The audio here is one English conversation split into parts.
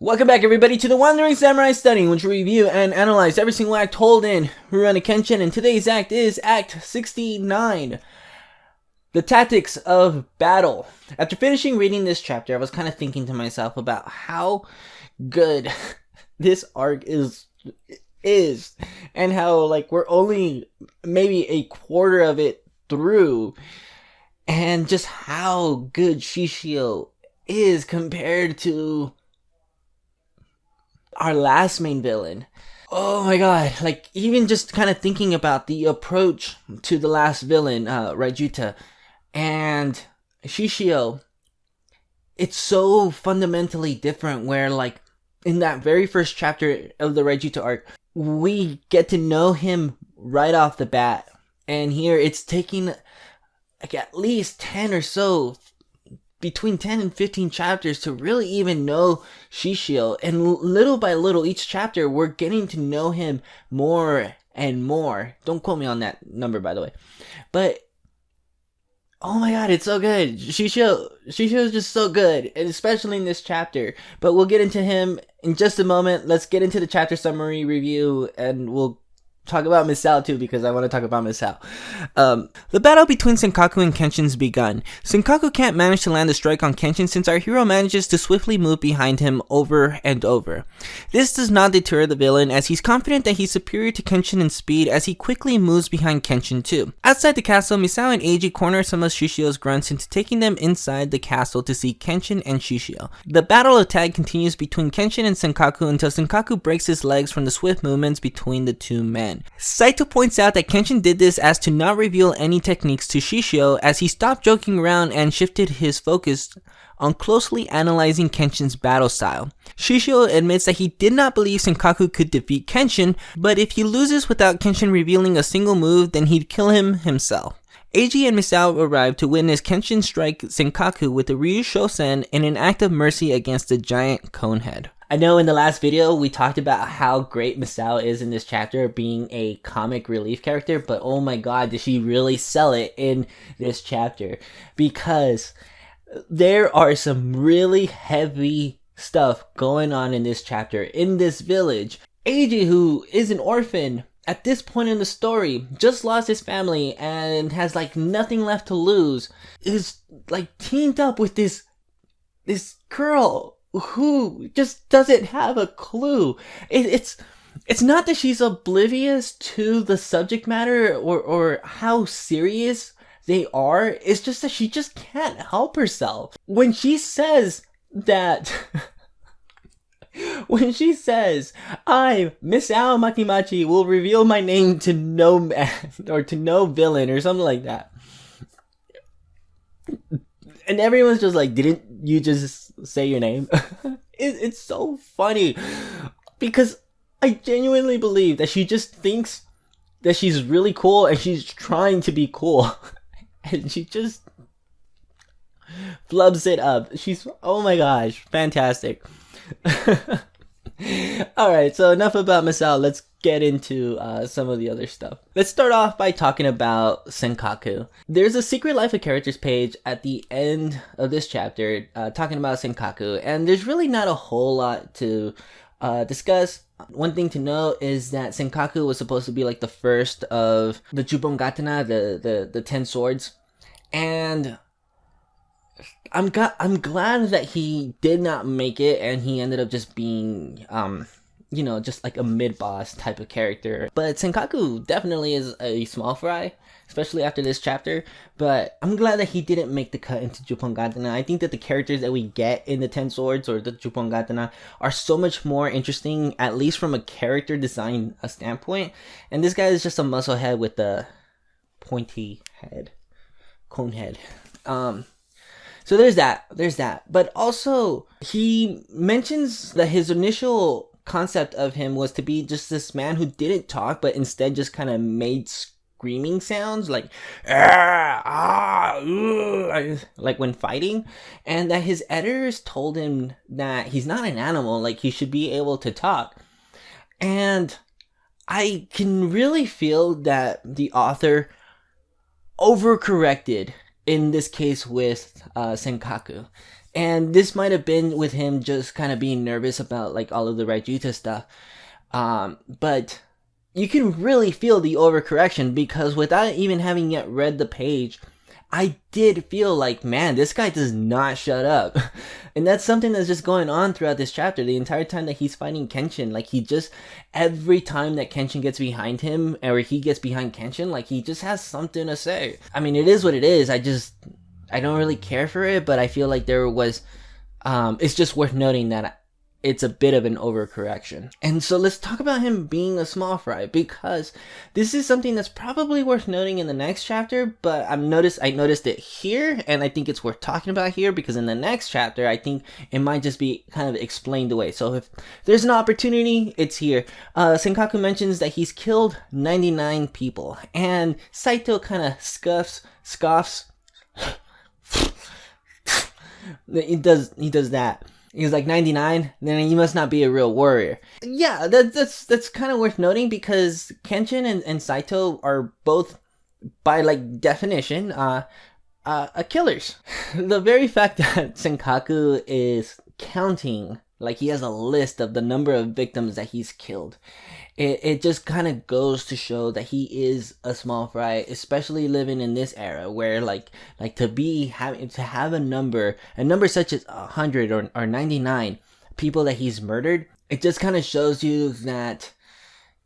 Welcome back everybody to the Wandering Samurai Study, in which we review and analyze every single act told in Rurouni Kenshin, and today's act is Act 69, The Tactics of Battle. After finishing reading this chapter, I was kind of thinking to myself about how good this arc is, and how we're only maybe a quarter of it through, and just how good Shishio is compared to our last main villain. Oh my god, even just kind of thinking about the approach to the last villain, Rajuta, and Shishio, it's so fundamentally different where, in that very first chapter of the Rajuta arc, we get to know him right off the bat. And here, it's taking, at least 10 or so, between 10 and 15 chapters to really even know Shishio, and little by little each chapter we're getting to know him more and more. Don't quote me on that number, by the way, but oh my god, it's so good. Shishio is just so good, and especially in this chapter, but we'll get into him in just a moment. Let's get into the chapter summary review, and we'll talk about Misao too, because I want to talk about Misao. The battle between Senkaku and Kenshin's begun. Senkaku can't manage to land a strike on Kenshin since our hero manages to swiftly move behind him over and over. This does not deter the villain, as he's confident that he's superior to Kenshin in speed, as he quickly moves behind Kenshin too. Outside the castle, Misao and Eiji corner some of Shishio's grunts into taking them inside the castle to see Kenshin and Shishio. The battle of tag continues between Kenshin and Senkaku until Senkaku breaks his legs from the swift movements between the two men. Saito points out that Kenshin did this as to not reveal any techniques to Shishio, as he stopped joking around and shifted his focus on closely analyzing Kenshin's battle style. Shishio admits that he did not believe Senkaku could defeat Kenshin, but if he loses without Kenshin revealing a single move, then he'd kill him himself. Eiji and Misao arrive to witness Kenshin strike Senkaku with the Ryu Shosen in an act of mercy against the giant conehead. I know in the last video we talked about how great Misao is in this chapter, being a comic relief character, but oh my god, did she really sell it in this chapter, because there are some really heavy stuff going on in this chapter, in this village. Eiji, who is an orphan at this point in the story, just lost his family and has nothing left to lose, is teamed up with this girl who just doesn't have a clue. It's not that she's oblivious to the subject matter or how serious they are. It's just that she just can't help herself. When she says that when she says, I, Misao Makimachi, will reveal my name to no man or to no villain or something like that, and everyone's just like, didn't you just say your name? It's so funny, because I genuinely believe that she just thinks that she's really cool and she's trying to be cool. And she just flubs it up. She's, oh my gosh, fantastic. Alright, so enough about Misao. Let's get into some of the other stuff. Let's start off by talking about Senkaku. There's a Secret Life of Characters page at the end of this chapter talking about Senkaku, and there's really not a whole lot to discuss. One thing to note is that Senkaku was supposed to be the first of the Jupongatana, the 10 swords, and I'm glad that he did not make it, and he ended up just being just a mid-boss type of character. But Senkaku definitely is a small fry, especially after this chapter, but I'm glad that he didn't make the cut into Jupongatana. I think that the characters that we get in the 10 swords or the Jupongatana are so much more interesting, at least from a character design standpoint, and this guy is just a muscle head with a pointy head, cone head. So there's that. But also, he mentions that his initial concept of him was to be just this man who didn't talk, but instead just kind of made screaming sounds, like when fighting, and that his editors told him that he's not an animal, he should be able to talk. And I can really feel that the author overcorrected in this case with Senkaku. And this might have been with him just kind of being nervous about like all of the Raijuta stuff. But you can really feel the overcorrection, because without even having yet read the page, I did feel like, man, this guy does not shut up. And that's something that's just going on throughout this chapter. The entire time that he's fighting Kenshin, like every time that Kenshin gets behind him, or he gets behind Kenshin, like he just has something to say. I mean, it is what it is. I don't really care for it, but I feel like it's just worth noting that it's a bit of an overcorrection. And so let's talk about him being a small fry, because this is something that's probably worth noting in the next chapter, but I noticed it here, and I think it's worth talking about here, because in the next chapter, I think it might just be kind of explained away. So if there's an opportunity, it's here. Senkaku mentions that he's killed 99 people, and Saito kind of scoffs. He does that. He was like, 99? Then you must not be a real warrior. Yeah, that's kind of worth noting, because Kenshin and Saito are both, by like definition, killers. The very fact that Senkaku is counting, like he has a list of the number of victims that he's killed, it just kind of goes to show that he is a small fry, especially living in this era where like to have a number such as 100 or 99 people that he's murdered. It just kind of shows you that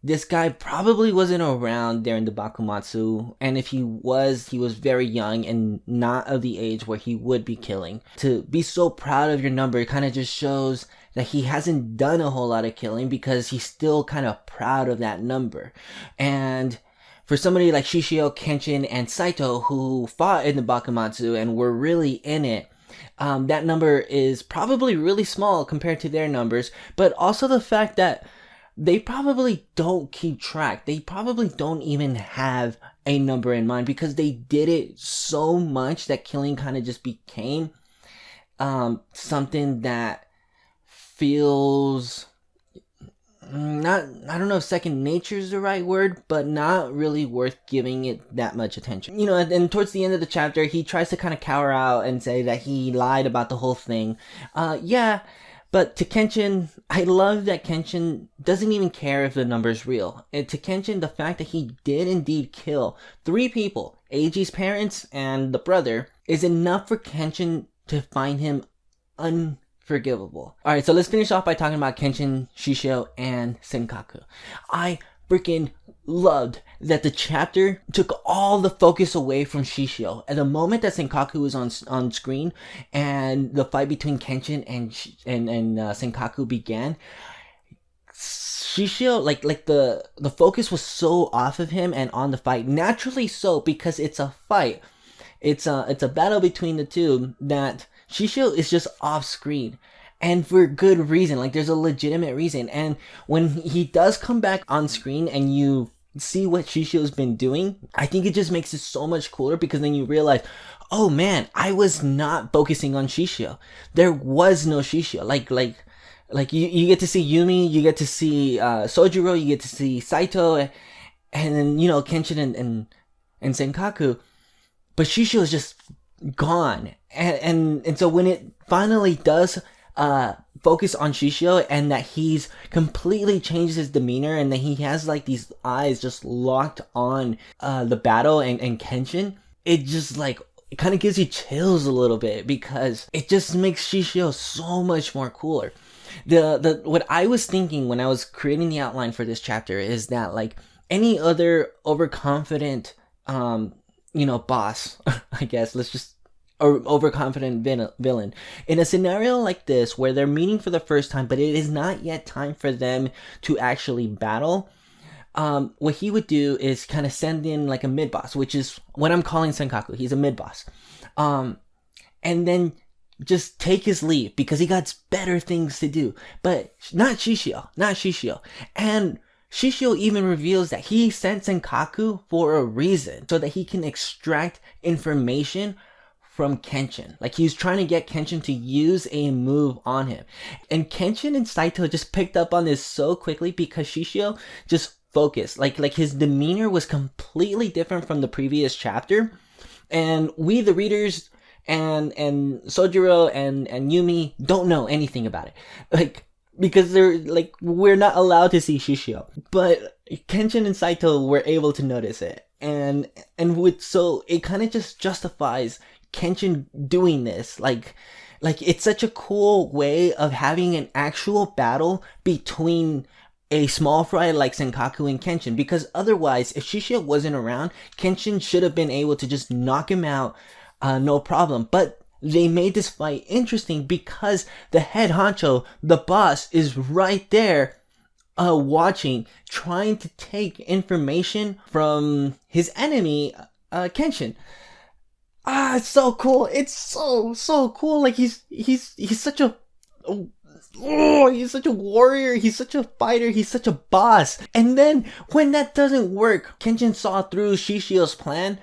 this guy probably wasn't around during the Bakumatsu, and if he was very young and not of the age where he would be killing. To be so proud of your number kind of just shows that he hasn't done a whole lot of killing, because he's still kind of proud of that number. And for somebody like Shishio, Kenshin, and Saito, who fought in the Bakumatsu and were really in it, that number is probably really small compared to their numbers, but also the fact that they probably don't keep track. They probably don't even have a number in mind, because they did it so much that killing kind of just became something that feels not, I don't know if second nature is the right word, but not really worth giving it that much attention. You know, and towards the end of the chapter, he tries to kind of cower out and say that he lied about the whole thing. Yeah, but to Kenshin, I love that Kenshin doesn't even care if the number's real. And to Kenshin, the fact that he did indeed kill 3 people, Eiji's parents and the brother, is enough for Kenshin to find him unforgivable. Alright, so let's finish off by talking about Kenshin, Shishio, and Senkaku. I freaking loved that the chapter took all the focus away from Shishio. At the moment that Senkaku was on screen and the fight between Kenshin and Senkaku began, Shishio, like the focus was so off of him and on the fight. Naturally so, because it's a fight. It's a battle between the two, that Shishio is just off screen. And for good reason, like there's a legitimate reason. And when he does come back on screen and you see what Shishio's been doing, I think it just makes it so much cooler, because then you realize, oh man, I was not focusing on Shishio. There was no Shishio. Like you get to see Yumi, you get to see Sojiro, you get to see Saito, and then, you know, Kenshin and Senkaku. But Shishio is just gone. And so when it finally does focus on Shishio, and that he's completely changed his demeanor, and that he has like these eyes just locked on the battle and Kenshin, it just like, it kind of gives you chills a little bit, because it just makes Shishio so much more cooler. What I was thinking when I was creating the outline for this chapter is that, like any other overconfident boss, I guess, or overconfident villain, in a scenario like this where they're meeting for the first time, but it is not yet time for them to actually battle, what he would do is kind of send in like a mid-boss, which is what I'm calling Senkaku. He's a mid-boss. And then just take his leave, because he got better things to do. But not Shishio. And Shishio even reveals that he sent Senkaku for a reason, so that he can extract information from Kenshin. Like, he's trying to get Kenshin to use a move on him. And Kenshin and Saito just picked up on this so quickly, because Shishio just focused. Like his demeanor was completely different from the previous chapter. And we, the readers, and Sojiro and Yumi don't know anything about it, like, because they're like, we're not allowed to see Shishio, but Kenshin and Saito were able to notice it, and so it kind of just justifies Kenshin doing this, like it's such a cool way of having an actual battle between a small fry like Senkaku and Kenshin, because otherwise, if Shishio wasn't around, Kenshin should have been able to just knock him out, no problem. But they made this fight interesting because the head honcho, the boss, is right there, watching, trying to take information from his enemy, Kenshin. It's so cool. It's so cool. Like, he's such a, he's such a warrior, he's such a fighter, he's such a boss. And then when that doesn't work, Kenshin saw through Shishio's plan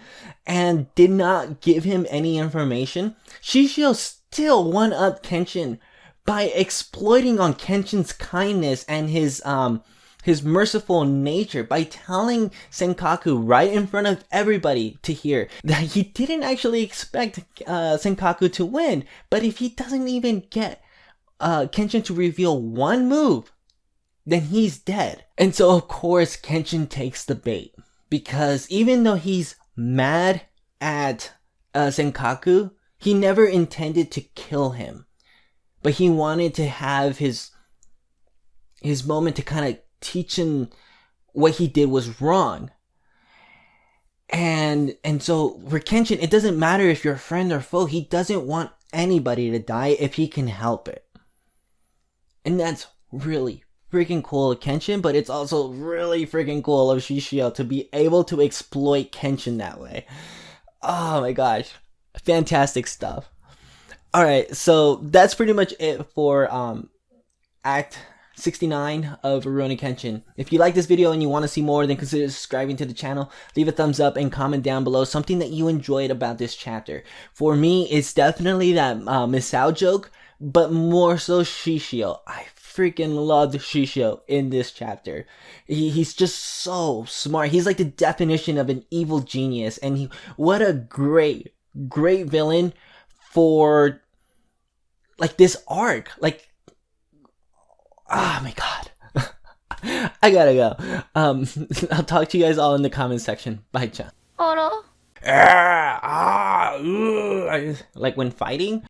and did not give him any information. Shishio still one-upped Kenshin by exploiting on Kenshin's kindness and his merciful nature, by telling Senkaku right in front of everybody to hear that he didn't actually expect Senkaku to win, but if he doesn't even get Kenshin to reveal one move, then he's dead. And so of course Kenshin takes the bait, because even though he's mad at Senkaku, he never intended to kill him, but he wanted to have his moment to kind of teach him what he did was wrong. And so for Kenshin, it doesn't matter if you're a friend or foe, he doesn't want anybody to die if he can help it. And that's really freaking cool of Kenshin, but it's also really freaking cool of Shishio to be able to exploit Kenshin that way. Oh my gosh, fantastic stuff. Alright, so that's pretty much it for Act 69 of Rurouni Kenshin. If you like this video and you want to see more, then consider subscribing to the channel. Leave a thumbs up and comment down below something that you enjoyed about this chapter. For me, it's definitely that Misao joke, but more so Shishio. I freaking loved Shishio in this chapter. He's just so smart. He's like the definition of an evil genius, and what a great villain for like this arc. Like, oh my god. I gotta go. I'll talk to you guys all in the comment section. Bye, Chan. Like when fighting.